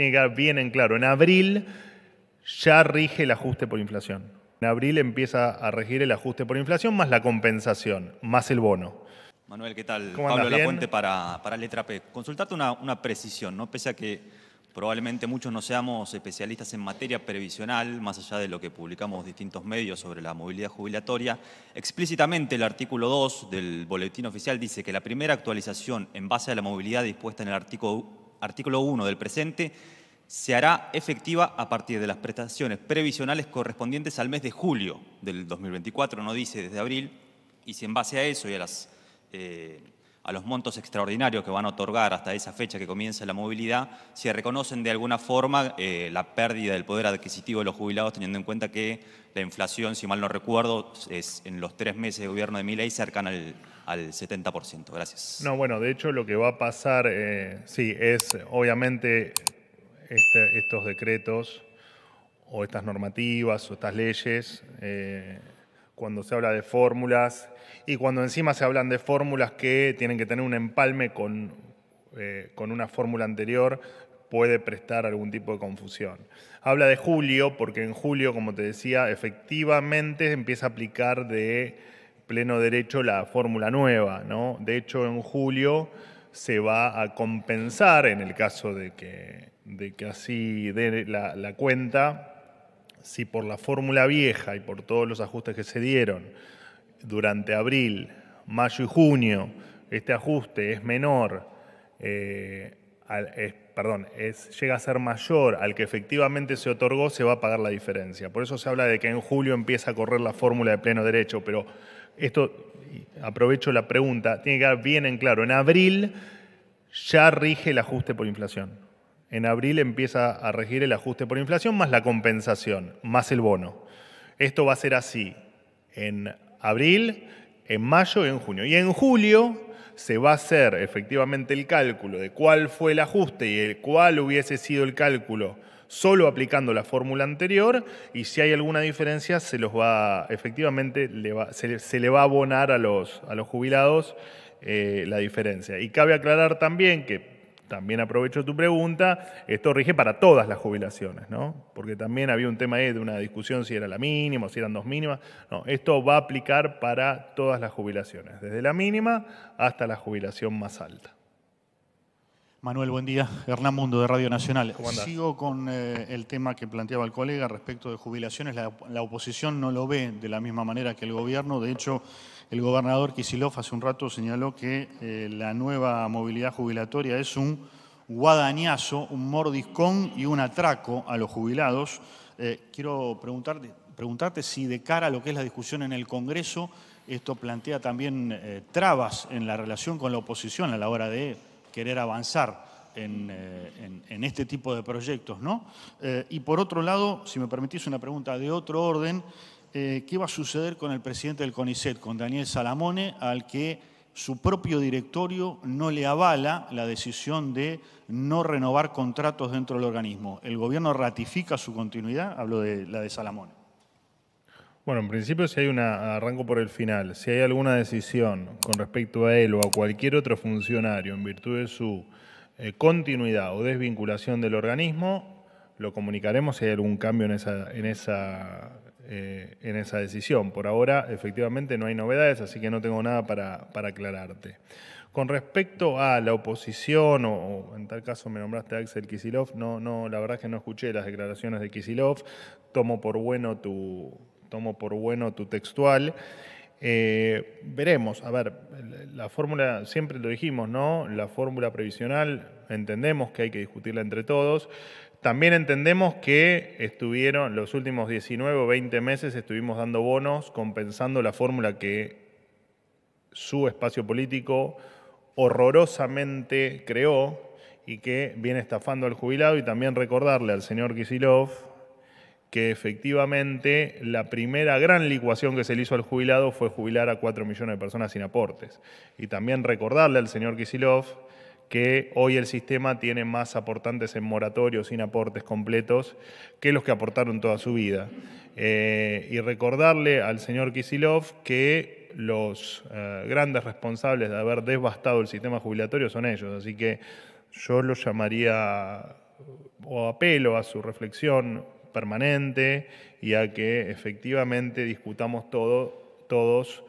tiene que quedar bien en claro. En abril ya rige el ajuste por inflación. En abril empieza a regir el ajuste por inflación más la compensación, más el bono. Manuel, ¿qué tal? ¿Cómo Pablo andas? ¿Bien? Lapuente para Letra P. Consultarte una precisión, ¿no? Pese a que probablemente muchos no seamos especialistas en materia previsional, más allá de lo que publicamos distintos medios sobre la movilidad jubilatoria, explícitamente el artículo 2 del Boletín Oficial dice que la primera actualización en base a la movilidad dispuesta en el artículo 1 del presente se hará efectiva a partir de las prestaciones previsionales correspondientes al mes de julio del 2024, no dice desde abril, y si en base a eso y a los montos extraordinarios que van a otorgar hasta esa fecha que comienza la movilidad, se reconocen de alguna forma la pérdida del poder adquisitivo de los jubilados, teniendo en cuenta que la inflación, si mal no recuerdo, es en los 3 meses de gobierno de Milei cercana al 70%. Gracias. No, bueno, de hecho lo que va a pasar, sí, es obviamente estos decretos o estas normativas o estas leyes, cuando se habla de fórmulas y cuando encima se hablan de fórmulas que tienen que tener un empalme con una fórmula anterior, puede prestar algún tipo de confusión. Habla de julio porque en julio, como te decía, efectivamente empieza a aplicar de pleno derecho la fórmula nueva, ¿no? De hecho, en julio se va a compensar, en el caso de que así dé la cuenta, si por la fórmula vieja y por todos los ajustes que se dieron durante abril, mayo y junio, este ajuste es menor, llega a ser mayor al que efectivamente se otorgó, se va a pagar la diferencia. Por eso se habla de que en julio empieza a correr la fórmula de pleno derecho, pero esto, aprovecho la pregunta, tiene que quedar bien en claro. En abril ya rige el ajuste por inflación. En abril empieza a regir el ajuste por inflación más la compensación, más el bono. Esto va a ser así en abril, en mayo y en junio. Y en julio se va a hacer efectivamente el cálculo de cuál fue el ajuste y el cuál hubiese sido el cálculo solo aplicando la fórmula anterior, y si hay alguna diferencia se le va a abonar a los jubilados la diferencia. Y cabe aclarar también que, también aprovecho tu pregunta, esto rige para todas las jubilaciones, ¿no? Porque también había un tema ahí de una discusión si era la mínima o si eran 2 mínimas. No, esto va a aplicar para todas las jubilaciones, desde la mínima hasta la jubilación más alta. Manuel, buen día. Hernán Mundo, de Radio Nacional. ¿Cómo andás? Sigo con el tema que planteaba el colega respecto de jubilaciones. La oposición no lo ve de la misma manera que el gobierno. De hecho, el gobernador Kicillof hace un rato señaló que la nueva movilidad jubilatoria es un guadañazo, un mordiscón y un atraco a los jubilados. Quiero preguntarte si de cara a lo que es la discusión en el Congreso, esto plantea también trabas en la relación con la oposición a la hora de querer avanzar en este tipo de proyectos, ¿no? Y por otro lado, si me permitís una pregunta de otro orden, ¿qué va a suceder con el presidente del CONICET, con Daniel Salamone, al que su propio directorio no le avala la decisión de no renovar contratos dentro del organismo? ¿El gobierno ratifica su continuidad? Hablo de la de Salamone. Bueno, en principio arranco por el final, si hay alguna decisión con respecto a él o a cualquier otro funcionario en virtud de su continuidad o desvinculación del organismo, lo comunicaremos si hay algún cambio en esa decisión. Por ahora, efectivamente, no hay novedades, así que no tengo nada para aclararte. Con respecto a la oposición, o en tal caso me nombraste a Axel Kicillof, no, la verdad es que no escuché las declaraciones de Kicillof, tomo por bueno tu textual. Veremos, a ver, la fórmula, siempre lo dijimos, ¿no? La fórmula previsional, entendemos que hay que discutirla entre todos. También entendemos que los últimos 19 o 20 meses estuvimos dando bonos compensando la fórmula que su espacio político horrorosamente creó y que viene estafando al jubilado, y también recordarle al señor Kicillof que efectivamente la primera gran licuación que se le hizo al jubilado fue jubilar a 4 millones de personas sin aportes. Y también recordarle al señor Kicillof que hoy el sistema tiene más aportantes en moratorio sin aportes completos que los que aportaron toda su vida. Y recordarle al señor Kicillof que los grandes responsables de haber devastado el sistema jubilatorio son ellos. Así que yo lo llamaría o apelo a su reflexión permanente y a que efectivamente discutamos todos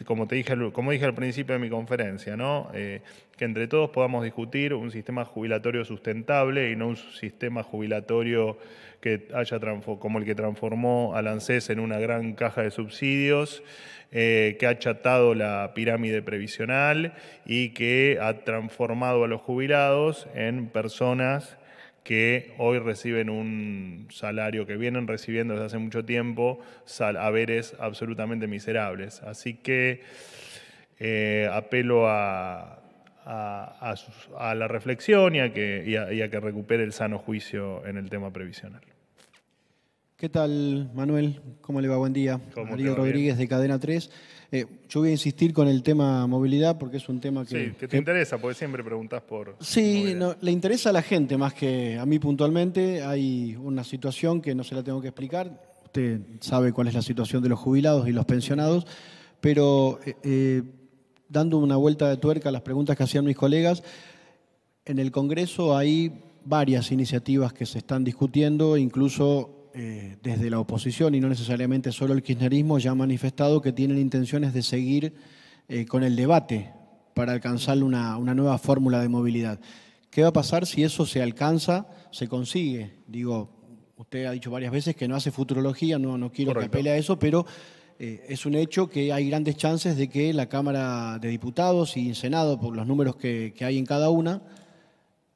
como dije al principio de mi conferencia, ¿no? Que entre todos podamos discutir un sistema jubilatorio sustentable y no un sistema jubilatorio como el que transformó al ANSES en una gran caja de subsidios, que ha achatado la pirámide previsional y que ha transformado a los jubilados en personas que hoy reciben un salario que vienen recibiendo desde hace mucho tiempo, haberes absolutamente miserables. Así que apelo a la reflexión y a que recupere el sano juicio en el tema previsional. ¿Qué tal, Manuel? ¿Cómo le va? Buen día. Ariel Rodríguez, de Cadena 3. Yo voy a insistir con el tema movilidad porque es un tema que... Sí, que te interesa, porque siempre preguntás por... Sí, no, le interesa a la gente más que a mí puntualmente. Hay una situación que no se la tengo que explicar. Usted sabe cuál es la situación de los jubilados y los pensionados, pero dando una vuelta de tuerca a las preguntas que hacían mis colegas, en el Congreso hay varias iniciativas que se están discutiendo, incluso desde la oposición y no necesariamente solo el kirchnerismo ya ha manifestado que tienen intenciones de seguir con el debate para alcanzar una nueva fórmula de movilidad. ¿Qué va a pasar si eso se alcanza, se consigue? Digo, usted ha dicho varias veces que no hace futurología, no quiero que apele a eso, pero es un hecho que hay grandes chances de que la Cámara de Diputados y el Senado, por los números que hay en cada una,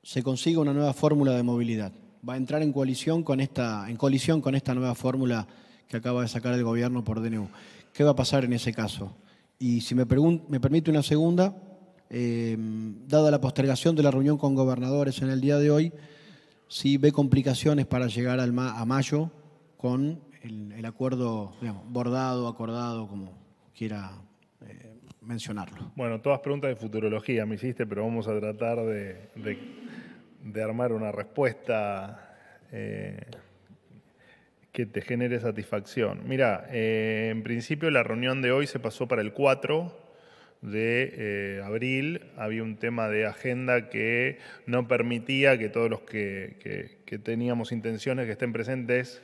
se consiga una nueva fórmula de movilidad. Va a entrar en colisión con esta nueva fórmula que acaba de sacar el gobierno por DNU. ¿Qué va a pasar en ese caso? Y si me permite una segunda, dada la postergación de la reunión con gobernadores en el día de hoy, si ve complicaciones para llegar a mayo con el acuerdo, digamos, acordado, como quiera mencionarlo. Bueno, todas preguntas de futurología me hiciste, pero vamos a tratar de armar una respuesta que te genere satisfacción. Mira, en principio la reunión de hoy se pasó para el 4 de abril. Había un tema de agenda que no permitía que todos los que teníamos intenciones que estén presentes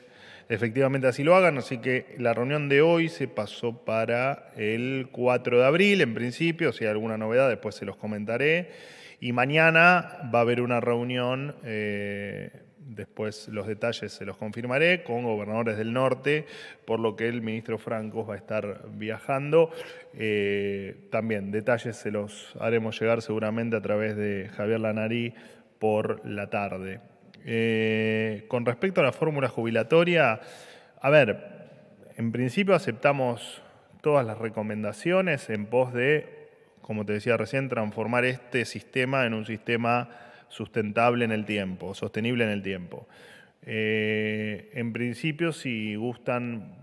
efectivamente así lo hagan, así que la reunión de hoy se pasó para el 4 de abril, en principio. Si hay alguna novedad después se los comentaré. Y mañana va a haber una reunión, después los detalles se los confirmaré, con gobernadores del norte, por lo que el ministro Francos va a estar viajando. También detalles se los haremos llegar seguramente a través de Javier Lanarí por la tarde. Con respecto a la fórmula jubilatoria, a ver, en principio aceptamos todas las recomendaciones en pos de, como te decía recién, transformar este sistema en un sistema sustentable en el tiempo, sostenible en el tiempo. En principio, si gustan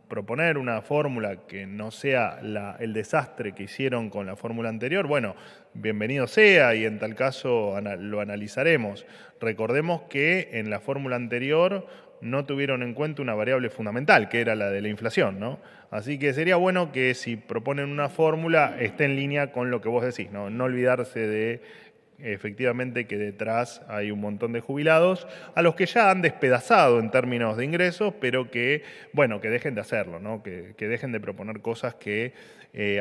proponer una fórmula que no sea el desastre que hicieron con la fórmula anterior, bueno, bienvenido sea y en tal caso lo analizaremos. Recordemos que en la fórmula anterior no tuvieron en cuenta una variable fundamental, que era la de la inflación, ¿no? Así que sería bueno que si proponen una fórmula esté en línea con lo que vos decís, ¿no? No olvidarse de efectivamente que detrás hay un montón de jubilados a los que ya han despedazado en términos de ingresos, pero que, bueno, que dejen de hacerlo, ¿no? Que dejen de proponer cosas que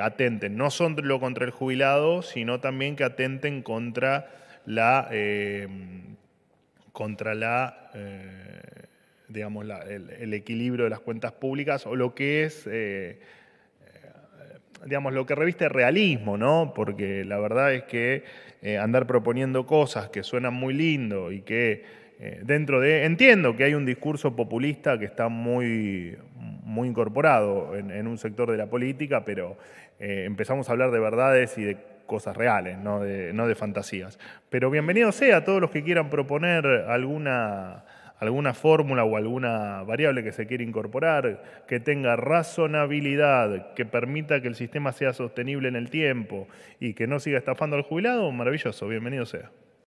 atenten no solo contra el jubilado, sino también que atenten contra digamos, el equilibrio de las cuentas públicas o lo que es, digamos, lo que reviste realismo, ¿no? Porque la verdad es que andar proponiendo cosas que suenan muy lindo y que entiendo que hay un discurso populista que está muy incorporado en un sector de la política, pero empezamos a hablar de verdades y de cosas reales, no de fantasías. Pero bienvenido sea a todos los que quieran proponer alguna fórmula o alguna variable que se quiera incorporar, que tenga razonabilidad, que permita que el sistema sea sostenible en el tiempo y que no siga estafando al jubilado, maravilloso, bienvenido sea.